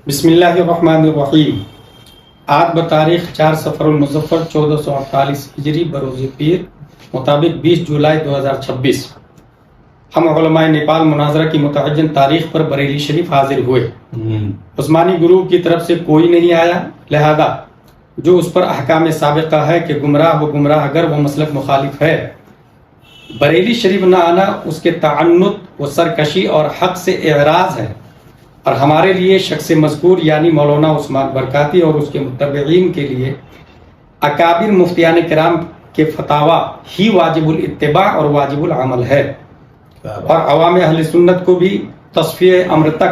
بسم اللہ الرحمن الرحیم۔ آج بتاریخ 4 صفر المظفر 1448 ہجری بروز پیر مطابق 20 جولائی 2026 ہم علماء نیپال مناظرہ کی متعین تاریخ پر بریلی شریف حاضر ہوئے۔ عثمانی گروہ کی طرف سے کوئی نہیں آیا، لہذا جو اس پر احکام سابقہ ہے کہ گمراہ و گمراہ اگر وہ مسلک مخالف ہے، بریلی شریف نہ آنا اس کے تعنت و سرکشی اور حق سے اعراض ہے، اور ہمارے لیے شخص مذکور یعنی مولانا عثمان برکاتی اور اس کے متبعین کے لیے اکابر مفتیان کرام کے فتاوی ہی واجب الاتباع اور واجب العمل ہے، اور عوام اہل سنت کو بھی تصفیہ امر تک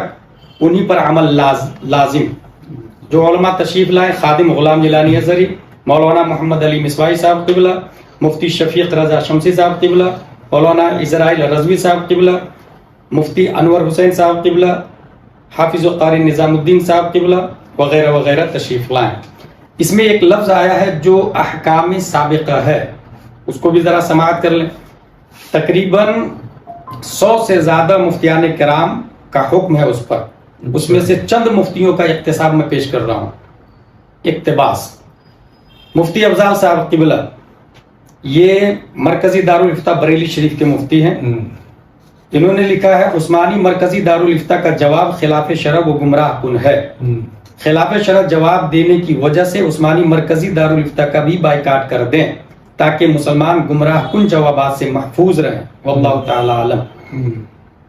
انہی پر عمل لازم۔ جو علماء تشریف لائے، خادم غلام جیلانی ازہری، مولانا محمد علی مصباحی صاحب قبلہ، مفتی شفیق رضا شمسی صاحب قبلہ، مولانا اسرائیل رضوی صاحب قبلہ، مفتی انور حسین صاحب قبلہ، حافظ و قاری نظام الدین صاحب قبلہ وغیرہ وغیرہ تشریف لائیں۔ اس میں ایک لفظ آیا ہے جو احکام سابقہ ہے، اس کو بھی ذرا سماعت کر لیں۔ تقریباً 100 سے زیادہ مفتیان کرام کا حکم ہے اس پر، اس میں سے چند مفتیوں کا اقتصاب میں پیش کر رہا ہوں۔ اقتباس: مفتی افضال صاحب قبلہ، یہ مرکزی دارالفتہ بریلی شریف کے مفتی ہیں۔ انہوں نے لکھا ہے عثمانی مرکزی دارالفتہ کا جواب خلاف شرع و گمراہ کن ہے۔ خلاف شرع جواب دینے کی وجہ سے عثمانی مرکزی دارالفتہ کا بھی بائیکاٹ کر دیں تاکہ مسلمان گمراہ کن جوابات سے محفوظ رہیں، واللہ تعالی عالم۔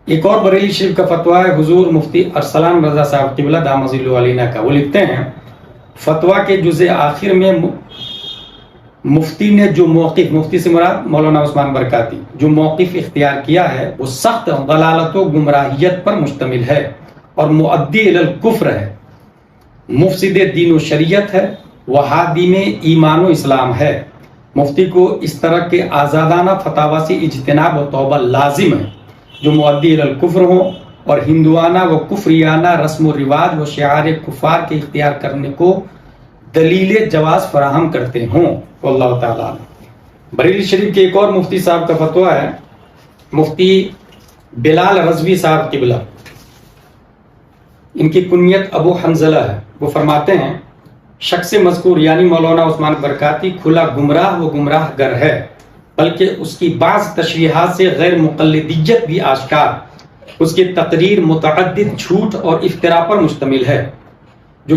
ایک اور بریلی شریف کا فتویٰ ہے حضور مفتی ارسلان رضا صاحب قبلہ دامت ظلہ علینا کا۔ وہ لکھتے ہیں فتویٰ کے جزء آخر میں مفتی نے جو موقف، مفتی سے مراد مولانا عثمان برکاتی، جو موقف اختیار کیا ہے وہ سخت ضلالت و گمراہیت پر مشتمل ہے اور مؤدی الی الکفر ہے، مفسد دین و شریعت ہے، وہادم ایمان و اسلام ہے۔ مفتی کو اس طرح کے آزادانہ فتاوی سے اجتناب و توبہ لازم ہے جو مؤدی الی الکفر ہوں اور ہندوانہ و کفریانہ رسم و رواج و شعار کفار کے اختیار کرنے کو دلیل جواز فراہم کرتے ہوں، واللہ تعالیٰ۔ بریلی شریف کے ایک اور مفتی صاحب کا فتویٰ ہے مفتی بلال رضوی صاحب قبلہ، ان کی کنیت ابو حنزلہ ہے۔ وہ فرماتے ہیں شخص مذکور یعنی مولانا عثمان برکاتی کھلا گمراہ و گمراہ گر ہے، بلکہ اس کی بعض تشریحات سے غیر مقلدیت بھی آشکار، اس کی تقریر متعدد جھوٹ اور افتراء پر مشتمل ہے۔ جو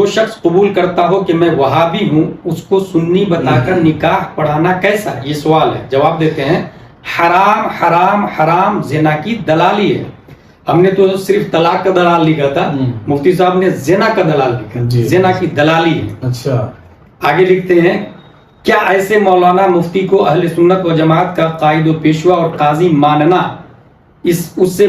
شخص قبول کرتا ہو کہ میں وہابی ہوں، اس کو سنی بتا کر نکاح پڑھانا کیسا؟ یہ سوال ہے۔ جواب دیتے ہیں حرام حرام حرام، زنا کی دلالی ہے۔ ہم نے تو صرف طلاق کا دلال لکھا تھا، مفتی صاحب نے زنا کا دلال لکھا، زنا کی دلالی ہے۔ اچھا، آگے لکھتے ہیں کیا ایسے مولانا مفتی کو اہل سنت و جماعت کا قائد و پیشوا اور قاضی ماننا، اس سے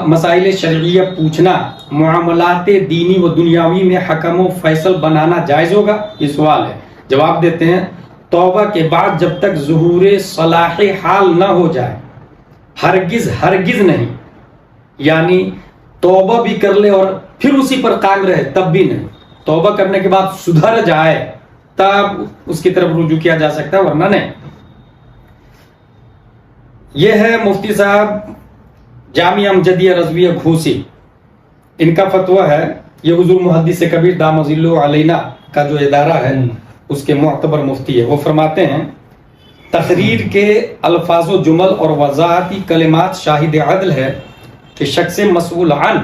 مسائل شرعیہ پوچھنا، معاملات دینی و دنیاوی میں حکم و فیصل بنانا جائز ہوگا؟ یہ سوال ہے۔ جواب دیتے ہیں توبہ کے بعد جب تک ظہور صلاح حال نہ ہو جائے ہرگز ہرگز نہیں، یعنی توبہ بھی کر لے اور پھر اسی پر قائم رہے تب بھی نہیں، توبہ کرنے کے بعد سدھر جائے تب اس کی طرف رجوع کیا جا سکتا ہے، ورنہ نہیں۔ یہ ہے مفتی صاحب جامعہ امجدیہ رضویہ گھوسی، ان کا فتویٰ ہے، یہ حضور محدث کبیر دامت ظلہ علینا کا جو ادارہ ہے اس کے معتبر مفتی ہے۔ وہ فرماتے ہیں تقریر کے الفاظ و جمل اور وضاحتی کلمات شاہد عدل ہے کہ شخص مسئول عن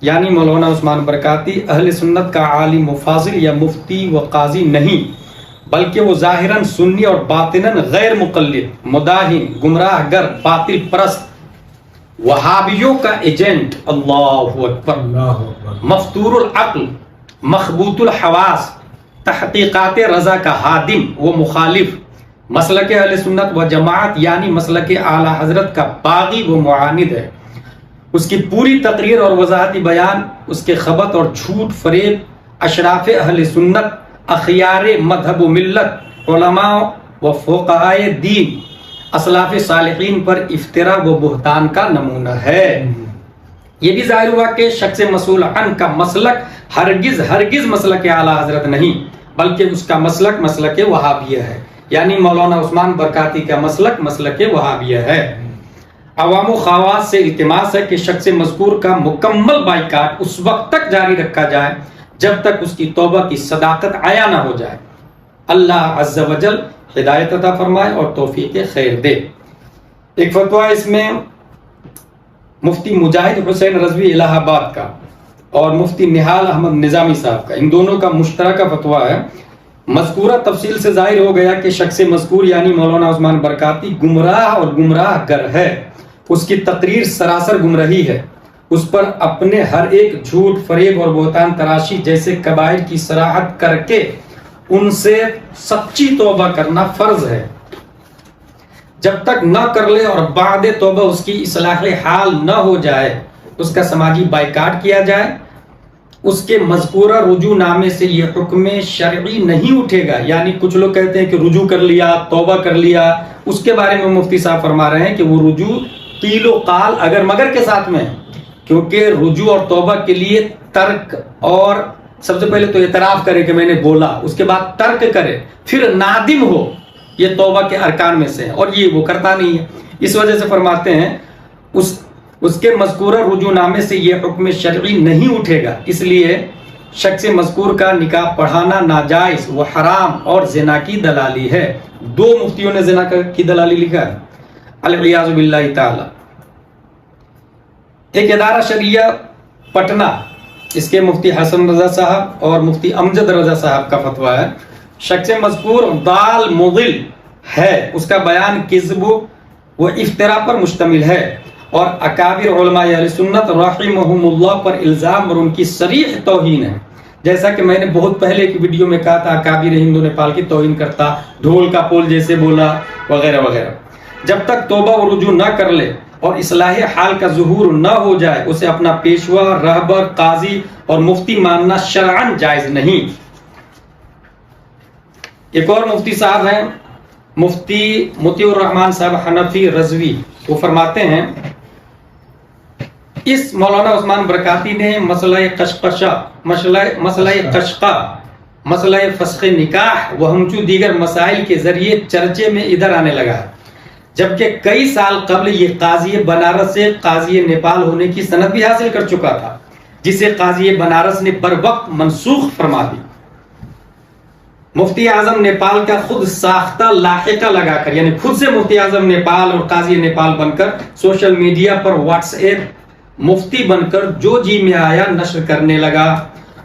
یعنی مولانا عثمان برکاتی اہل سنت کا عالم و فاضل یا مفتی و قاضی نہیں، بلکہ وہ ظاہراً سنی اور باطناً غیر مقلد، مداہن، گمراہ گر، باطل پرست، وہابیوں کا ایجنٹ، اللہ اکبر، مفتور العقل، مخبوط الحواس، تحقیقات رضا کا ہادم و مخالف، مسلک اہل سنت و جماعت یعنی مسلک اعلیٰ حضرت کا باغی و معاند ہے۔ اس کی پوری تقریر اور وضاحتی بیان، اس کے خبط اور جھوٹ فریب اشراف اہل سنت، اخیار مذہب و ملت، علماء و فقہائے دین، اسلاف صالحین پر افتراء و بہتان کا نمونہ ہے۔ یہ بھی ظاہر ہوا کہ شخص مسئول عن کا مسلک ہرگز ہرگز مسلک اعلیٰ حضرت نہیں، بلکہ اس کا مسلک مسلک وہابیہ ہے، یعنی مولانا عثمان برکاتی کا مسلک مسلک وہابیہ ہے۔ عوام و خواص سے التماس ہے کہ شخص مذکور کا مکمل بائیکاٹ اس وقت تک جاری رکھا جائے جب تک اس کی توبہ کی صداقت عیاں نہ ہو جائے۔ اللہ عز و جل ہدایت عطا فرمائے اور توفیق خیر دے۔ ایک فتویٰ اس میں مفتی مجاہد حسین رضوی الہ آباد کا اور مفتی نہال احمد نظامی صاحب کا، ان دونوں کا مشترکہ فتویٰ ہے۔ مذکورہ تفصیل سے ظاہر ہو گیا کہ شخص مذکور یعنی مولانا عثمان برکاتی گمراہ اور گمراہ گر ہے، اس کی تقریر سراسر گمراہی ہے، اس پر اپنے ہر ایک جھوٹ، فریب اور بہتان تراشی جیسے کبائر کی صراحت کر کے ان سے سچی توبہ کرنا فرض ہے۔ جب تک نہ کر لے اور بعد توبہ اس کی اصلاح حال نہ ہو جائے اس کا سماجی بائیکاٹ کیا جائے۔ اس کے مذکورہ رجوع نامے سے یہ حکم شرعی نہیں اٹھے گا، یعنی کچھ لوگ کہتے ہیں کہ رجوع کر لیا، توبہ کر لیا، اس کے بارے میں مفتی صاحب فرما رہے ہیں کہ وہ رجوع قیل و قال اگر مگر کے ساتھ میں ہے، کیونکہ رجوع اور توبہ کے لیے ترک، اور سب سے پہلے تو اعتراف کرے کہ میں نے بولا، اس کے بعد ترک کرے، پھر نادم ہو، یہ توبہ کے ارکان میں سے ہے، اور یہ وہ کرتا نہیں ہے۔ اس وجہ سے فرماتے ہیں اس کے مذکورہ رجوع نامے سے یہ حکم شرعی نہیں اٹھے گا، اس لیے شخص مذکور کا نکاح پڑھانا ناجائز و حرام اور زنا کی دلالی ہے۔ دو مفتیوں نے زنا کی دلالی لکھا ہے، العیاذ باللہ تعالی۔ ایک ادارہ شریعہ پٹنہ، اس کے مفتی حسن رضا صاحب اور مفتی امجد رضا صاحب کا فتویٰ ہے، شخص مذکور ضال مضل ہے، اس کا بیان کذب و افتراء پر مشتمل ہے، اور اکابر علماء اہل سنت رحمہم اللہ پر الزام اور ان کی صریح توہین ہے، جیسا کہ میں نے بہت پہلے کی ویڈیو میں کہا تھا، اکابر ہند و نیپال کی توہین کرتا، ڈھول کا پول جیسے بولا وغیرہ وغیرہ۔ جب تک توبہ و رجوع نہ کر لے اور اصلاح حال کا ظہور نہ ہو جائے اسے اپنا پیشوا، رہبر، قاضی اور مفتی ماننا شرعاً جائز نہیں۔ ایک اور مفتی صاحب ہیں، مفتی مطیع الرحمن صاحب حنفی رضوی، وہ فرماتے ہیں اس مولانا عثمان برکاتی نے مسئلہ قشقشہ، مسئلہ قشقہ، مسئلہ فسخ نکاح و ہمچو دیگر مسائل کے ذریعے چرچے میں ادھر آنے لگا، جبکہ کئی سال قبل یہ قاضی بنارس سے قاضی نیپال ہونے کی سند بھی حاصل کر چکا تھا، جسے قاضی بنارس نے بر وقت منسوخ فرما دی۔ مفتی اعظم نیپال کا خود ساختہ لاحقہ لگا کر، یعنی خود سے مفتی اعظم نیپال اور قاضی نیپال بن کر سوشل میڈیا پر واٹس ایپ مفتی بن کر جو جی میں آیا نشر کرنے لگا۔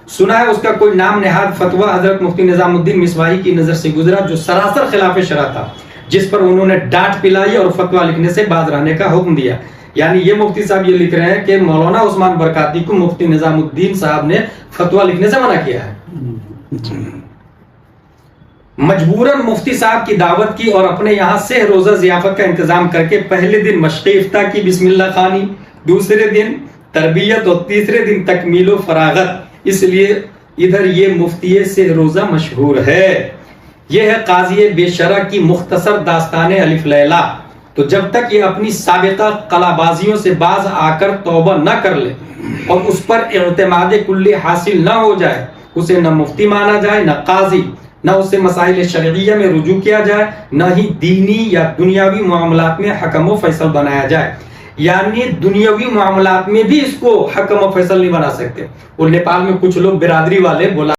سنا ہے اس کا کوئی نام نہاد فتویٰ حضرت مفتی نظام الدین مصباحی کی نظر سے گزرا جو سراسر خلاف شرع تھا، جس پر انہوں نے ڈانٹ پلائی اور فتویٰ لکھنے سے باز رہنے کا حکم دیا۔ یعنی یہ مفتی صاحب یہ لکھ رہے ہیں کہ مولانا عثمان برکاتی کو مفتی نظام الدین صاحب نے فتویٰ لکھنے سے منع کیا ہے۔ مجبوراً مفتی صاحب کی دعوت کی اور اپنے یہاں سہ روزہ ضیافت کا انتظام کر کے پہلے دن مشق افتاح کی بسم اللہ خوانی، دوسرے دن تربیت اور تیسرے دن تکمیل و فراغت، اس لیے ادھر یہ مفتی سہ روزہ مشہور ہے۔ یہ ہے قاضی بے شرع کی مختصر داستان الف لیلا۔ تو جب تک یہ اپنی سابقہ قلابازیوں سے باز آ کر توبہ نہ کر لے اور اس پر اعتماد کلی حاصل نہ ہو جائے اسے نہ مفتی مانا جائے، نہ قاضی، نہ اسے مسائل شرعیہ میں رجوع کیا جائے، نہ ہی دینی یا دنیاوی معاملات میں حکم و فیصل بنایا جائے۔ یعنی دنیاوی معاملات میں بھی اس کو حکم و فیصل نہیں بنا سکتے۔ اور نیپال میں کچھ لوگ برادری والے بولا